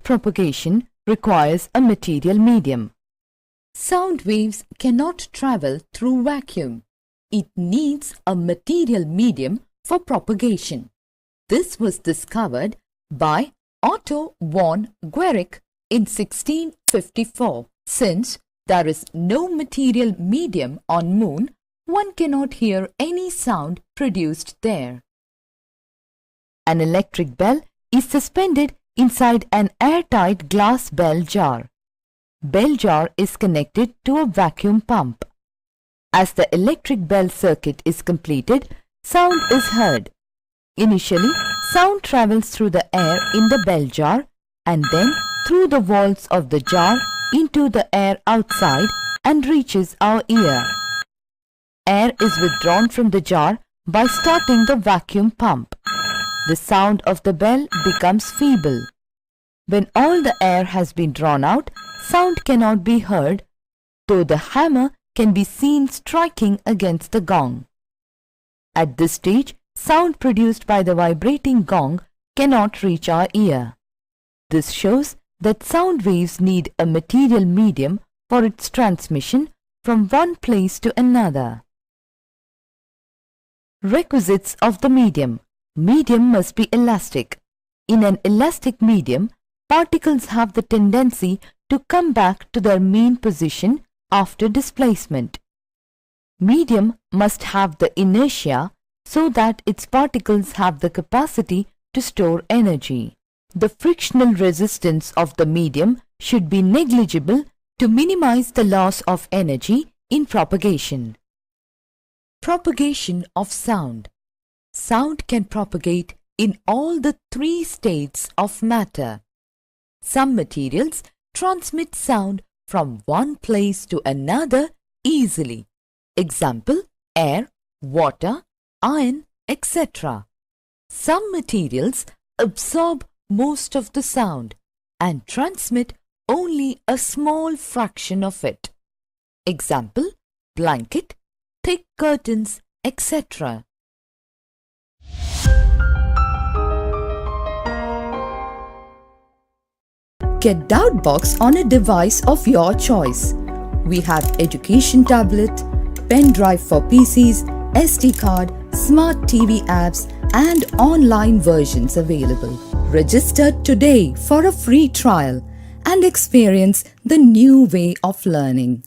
sound propagation requires a material medium. Sound waves cannot travel through vacuum. It needs a material medium for propagation. This was discovered by Otto von Guericke in 1654. Since there is no material medium on Moon, one cannot hear any sound produced there. An electric bell is suspended inside an airtight glass bell jar. Bell jar is connected to a vacuum pump. As the electric bell circuit is completed, sound is heard. Initially, sound travels through the air in the bell jar and then through the walls of the jar into the air outside and reaches our ear. Air is withdrawn from the jar by starting the vacuum pump. The sound of the bell becomes feeble. When all the air has been drawn out, sound cannot be heard, though the hammer can be seen striking against the gong. At this stage, sound produced by the vibrating gong cannot reach our ear. This shows that sound waves need a material medium for its transmission from one place to another. Requisites of the medium. Medium must be elastic. In an elastic medium, particles have the tendency to come back to their mean position after displacement. Medium must have the inertia so that its particles have the capacity to store energy. The frictional resistance of the medium should be negligible to minimize the loss of energy in propagation. Propagation of sound. Sound can propagate in all the three states of matter. Some materials transmit sound from one place to another easily. Example, air, water, iron, etc. Some materials absorb most of the sound and transmit only a small fraction of it. Example, blanket, thick curtains, etc. Get Doubtbox on a device of your choice. We have education tablet, pen drive for PCs, SD card, smart TV apps and online versions available. Register today for a free trial and experience the new way of learning.